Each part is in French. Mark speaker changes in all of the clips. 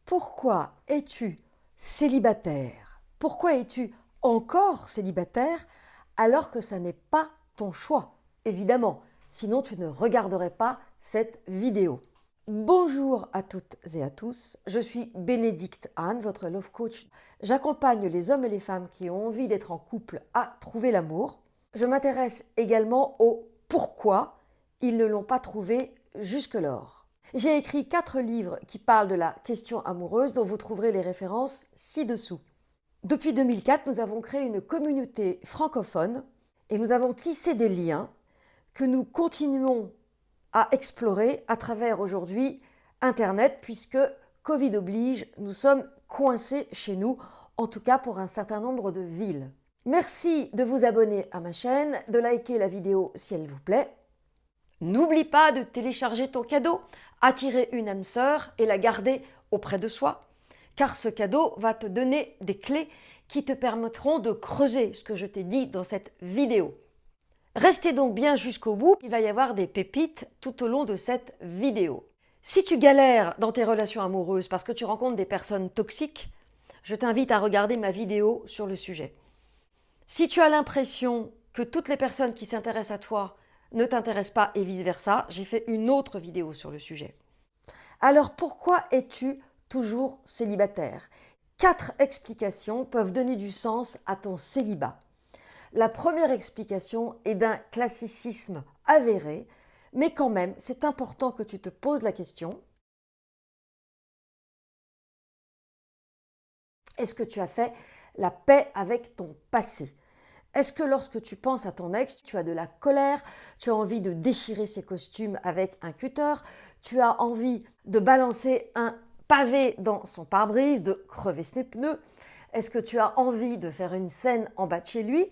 Speaker 1: Pourquoi es-tu célibataire? Pourquoi es-tu encore célibataire alors que ça n'est pas ton choix? Évidemment, sinon tu ne regarderais pas cette vidéo. Bonjour à toutes et à tous, je suis Bénédicte Anne, votre love coach. J'accompagne les hommes et les femmes qui ont envie d'être en couple à trouver l'amour. Je m'intéresse également au pourquoi ils ne l'ont pas trouvé jusque-lors. J'ai écrit 4 livres qui parlent de la question amoureuse dont vous trouverez les références ci-dessous. Depuis 2004, nous avons créé une communauté francophone et nous avons tissé des liens que nous continuons à explorer à travers aujourd'hui Internet puisque Covid oblige, nous sommes coincés chez nous, en tout cas pour un certain nombre de villes. Merci de vous abonner à ma chaîne, de liker la vidéo si elle vous plaît. N'oublie pas de télécharger ton cadeau, attirer une âme sœur et la garder auprès de soi, car ce cadeau va te donner des clés qui te permettront de creuser ce que je t'ai dit dans cette vidéo. Restez donc bien jusqu'au bout, il va y avoir des pépites tout au long de cette vidéo. Si tu galères dans tes relations amoureuses parce que tu rencontres des personnes toxiques, je t'invite à regarder ma vidéo sur le sujet. Si tu as l'impression que toutes les personnes qui s'intéressent à toi ne t'intéressent pas et vice-versa, j'ai fait une autre vidéo sur le sujet. Alors pourquoi es-tu toujours célibataire? 4 explications peuvent donner du sens à ton célibat. La première explication est d'un classicisme avéré, mais quand même, c'est important que tu te poses la question. Est-ce que tu as fait la paix avec ton passé? Est-ce que lorsque tu penses à ton ex, tu as de la colère, tu as envie de déchirer ses costumes avec un cutter, tu as envie de balancer un pavé dans son pare-brise, de crever ses pneus? Est-ce que tu as envie de faire une scène en bas de chez lui?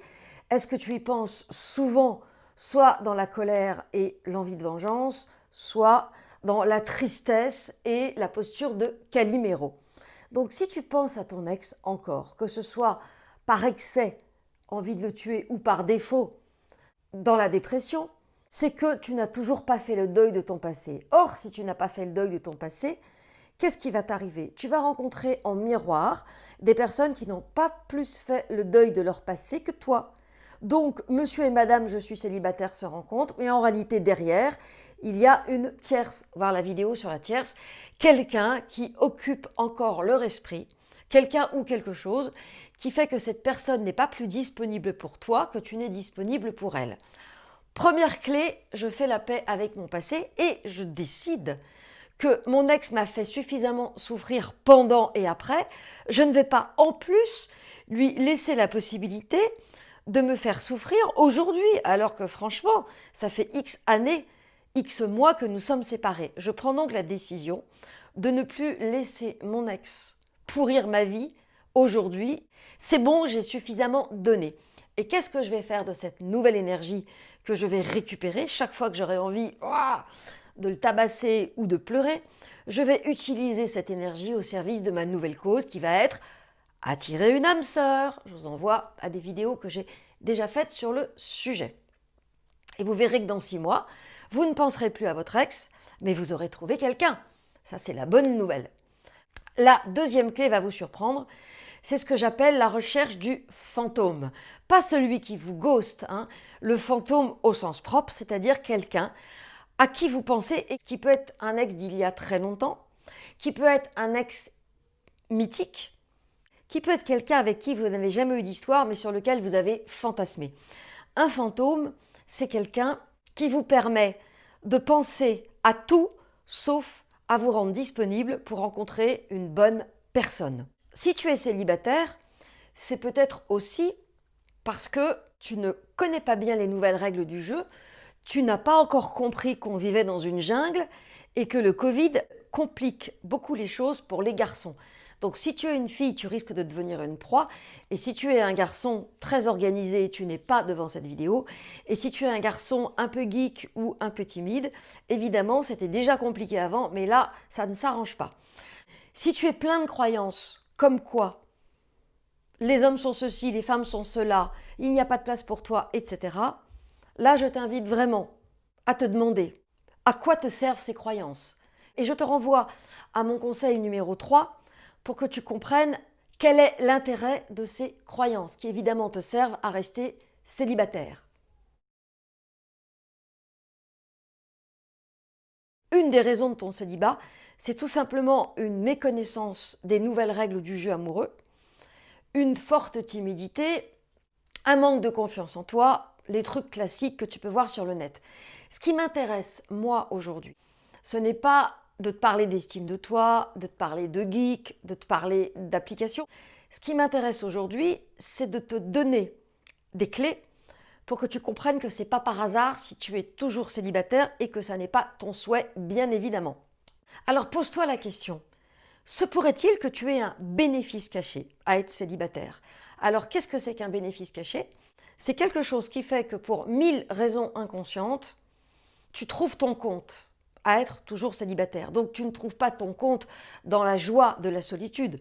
Speaker 1: Est-ce que tu y penses souvent, soit dans la colère et l'envie de vengeance, soit dans la tristesse et la posture de Calimero? Donc si tu penses à ton ex encore, que ce soit par excès, envie de le tuer ou par défaut, dans la dépression, c'est que tu n'as toujours pas fait le deuil de ton passé. Or, si tu n'as pas fait le deuil de ton passé, qu'est-ce qui va t'arriver? Tu vas rencontrer en miroir des personnes qui n'ont pas plus fait le deuil de leur passé que toi. Donc, monsieur et madame, je suis célibataire se rencontrent, mais en réalité, derrière, il y a une tierce, voir la vidéo sur la tierce, quelqu'un qui occupe encore leur esprit, quelqu'un ou quelque chose qui fait que cette personne n'est pas plus disponible pour toi que tu n'es disponible pour elle. Première clé, je fais la paix avec mon passé et je décide que mon ex m'a fait suffisamment souffrir pendant et après. Je ne vais pas en plus lui laisser la possibilité de me faire souffrir aujourd'hui, alors que franchement, ça fait X années, X mois que nous sommes séparés. Je prends donc la décision de ne plus laisser mon ex pourrir ma vie aujourd'hui. C'est bon, j'ai suffisamment donné. Et qu'est-ce que je vais faire de cette nouvelle énergie que je vais récupérer chaque fois que j'aurai envie de le tabasser ou de pleurer? Je vais utiliser cette énergie au service de ma nouvelle cause qui va être attirer une âme sœur. Je vous envoie à des vidéos que j'ai déjà faites sur le sujet. Et vous verrez que dans 6 mois, vous ne penserez plus à votre ex, mais vous aurez trouvé quelqu'un. Ça, c'est la bonne nouvelle. La deuxième clé va vous surprendre, c'est ce que j'appelle la recherche du fantôme. Pas celui qui vous ghost, le fantôme au sens propre, c'est-à-dire quelqu'un à qui vous pensez et qui peut être un ex d'il y a très longtemps, qui peut être un ex mythique, qui peut être quelqu'un avec qui vous n'avez jamais eu d'histoire mais sur lequel vous avez fantasmé. Un fantôme, c'est quelqu'un qui vous permet de penser à tout sauf à vous rendre disponible pour rencontrer une bonne personne. Si tu es célibataire, c'est peut-être aussi parce que tu ne connais pas bien les nouvelles règles du jeu, tu n'as pas encore compris qu'on vivait dans une jungle et que le Covid complique beaucoup les choses pour les garçons. Donc si tu es une fille, tu risques de devenir une proie. Et si tu es un garçon très organisé, tu n'es pas devant cette vidéo. Et si tu es un garçon un peu geek ou un peu timide, évidemment, c'était déjà compliqué avant, mais là, ça ne s'arrange pas. Si tu es plein de croyances, comme quoi les hommes sont ceci, les femmes sont cela, il n'y a pas de place pour toi, etc. Là, je t'invite vraiment à te demander à quoi te servent ces croyances. Et je te renvoie à mon conseil numéro 3, pour que tu comprennes quel est l'intérêt de ces croyances qui évidemment te servent à rester célibataire. Une des raisons de ton célibat, c'est tout simplement une méconnaissance des nouvelles règles du jeu amoureux, une forte timidité, un manque de confiance en toi, les trucs classiques que tu peux voir sur le net. Ce qui m'intéresse, moi, aujourd'hui, ce n'est pas de te parler d'estime de toi, de te parler de geek, de te parler d'application. Ce qui m'intéresse aujourd'hui, c'est de te donner des clés pour que tu comprennes que ce n'est pas par hasard si tu es toujours célibataire et que ça n'est pas ton souhait, bien évidemment. Alors pose-toi la question, se pourrait-il que tu aies un bénéfice caché à être célibataire? Alors qu'est-ce que c'est qu'un bénéfice caché? C'est quelque chose qui fait que pour 1000 raisons inconscientes, tu trouves ton compte à être toujours célibataire. Donc tu ne trouves pas ton compte dans la joie de la solitude.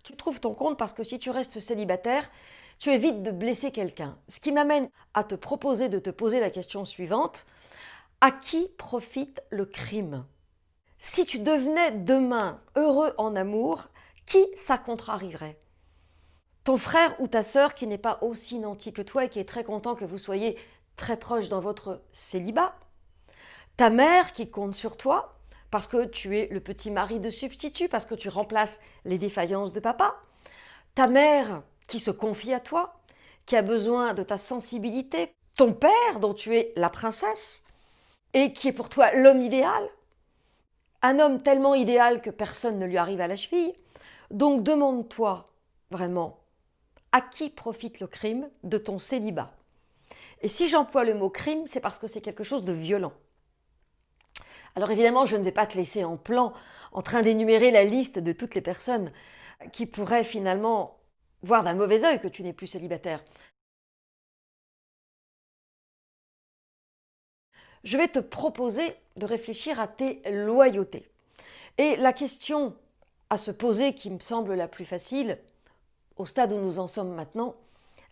Speaker 1: Tu trouves ton compte parce que si tu restes célibataire, tu évites de blesser quelqu'un. Ce qui m'amène à te proposer de te poser la question suivante. À qui profite le crime? Si tu devenais demain heureux en amour, qui ça contrarierait? Ton frère ou ta sœur qui n'est pas aussi nanti que toi et qui est très content que vous soyez très proches dans votre célibat? Ta mère qui compte sur toi parce que tu es le petit mari de substitut, parce que tu remplaces les défaillances de papa? Ta mère qui se confie à toi, qui a besoin de ta sensibilité? Ton père dont tu es la princesse et qui est pour toi l'homme idéal? Un homme tellement idéal que personne ne lui arrive à la cheville. Donc demande-toi vraiment, à qui profite le crime de ton célibat? Et si j'emploie le mot crime, c'est parce que c'est quelque chose de violent. Alors évidemment, je ne vais pas te laisser en plan, en train d'énumérer la liste de toutes les personnes qui pourraient finalement voir d'un mauvais œil que tu n'es plus célibataire. Je vais te proposer de réfléchir à tes loyautés. Et la question à se poser qui me semble la plus facile, au stade où nous en sommes maintenant,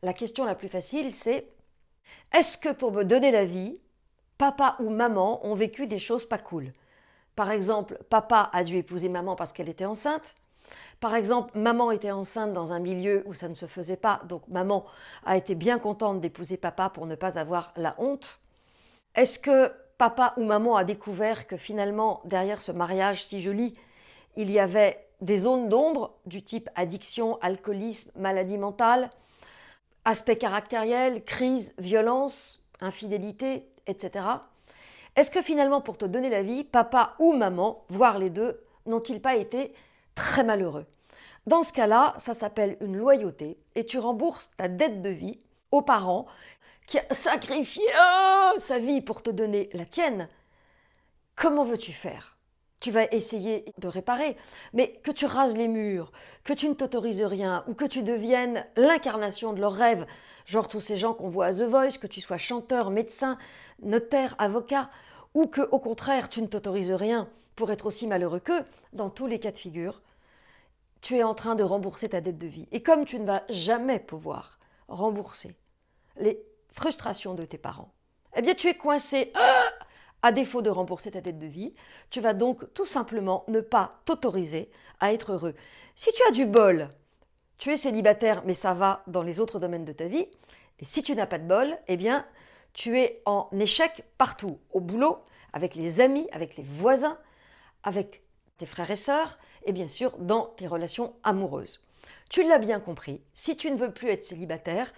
Speaker 1: la question la plus facile c'est: est-ce que pour me donner la vie, papa ou maman ont vécu des choses pas cool? Par exemple, papa a dû épouser maman parce qu'elle était enceinte. Par exemple, maman était enceinte dans un milieu où ça ne se faisait pas, donc maman a été bien contente d'épouser papa pour ne pas avoir la honte. Est-ce que papa ou maman a découvert que finalement, derrière ce mariage si joli, il y avait des zones d'ombre du type addiction, alcoolisme, maladie mentale, aspect caractériel, crise, violence, infidélité, etc. Est-ce que finalement, pour te donner la vie, papa ou maman, voire les deux, n'ont-ils pas été très malheureux? Dans ce cas-là, ça s'appelle une loyauté et tu rembourses ta dette de vie aux parents qui a sacrifié sa vie pour te donner la tienne. Comment veux-tu faire? Tu vas essayer de réparer, mais que tu rases les murs, que tu ne t'autorises rien ou que tu deviennes l'incarnation de leurs rêves, genre tous ces gens qu'on voit à The Voice, que tu sois chanteur, médecin, notaire, avocat, ou que au contraire tu ne t'autorises rien pour être aussi malheureux qu'eux, dans tous les cas de figure, tu es en train de rembourser ta dette de vie. Et comme tu ne vas jamais pouvoir rembourser les frustrations de tes parents, eh bien tu es coincé. À défaut de rembourser ta dette de vie, tu vas donc tout simplement ne pas t'autoriser à être heureux. Si tu as du bol, tu es célibataire, mais ça va dans les autres domaines de ta vie. Et si tu n'as pas de bol, eh bien, tu es en échec partout, au boulot, avec les amis, avec les voisins, avec tes frères et sœurs, et bien sûr dans tes relations amoureuses. Tu l'as bien compris, si tu ne veux plus être célibataire,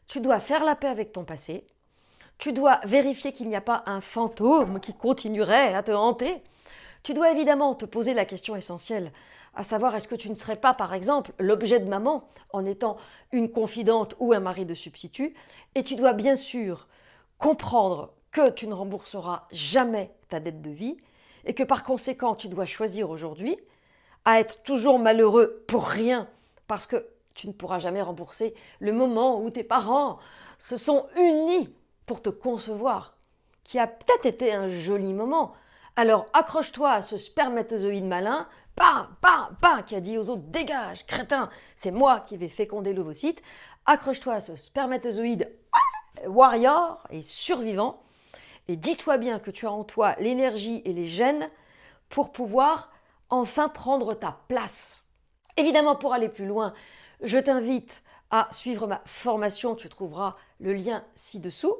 Speaker 1: tu dois faire la paix avec ton passé. Tu dois vérifier qu'il n'y a pas un fantôme qui continuerait à te hanter. Tu dois évidemment te poser la question essentielle, à savoir est-ce que tu ne serais pas par exemple l'objet de maman en étant une confidente ou un mari de substitut. Et tu dois bien sûr comprendre que tu ne rembourseras jamais ta dette de vie et que par conséquent tu dois choisir aujourd'hui à être toujours malheureux pour rien parce que tu ne pourras jamais rembourser le moment où tes parents se sont unis pour te concevoir, qui a peut-être été un joli moment. Alors accroche-toi à ce spermatozoïde malin, qui a dit aux autres « dégage, crétin, c'est moi qui vais féconder l'ovocyte ». Accroche-toi à ce spermatozoïde warrior et survivant et dis-toi bien que tu as en toi l'énergie et les gènes pour pouvoir enfin prendre ta place. Évidemment, pour aller plus loin, je t'invite à suivre ma formation, tu trouveras le lien ci-dessous.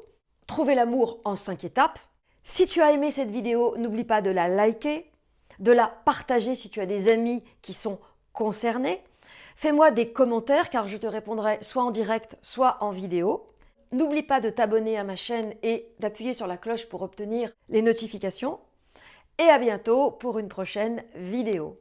Speaker 1: Trouver l'amour en 5 étapes. Si tu as aimé cette vidéo, n'oublie pas de la liker, de la partager si tu as des amis qui sont concernés. Fais-moi des commentaires car je te répondrai soit en direct, soit en vidéo. N'oublie pas de t'abonner à ma chaîne et d'appuyer sur la cloche pour obtenir les notifications. Et à bientôt pour une prochaine vidéo.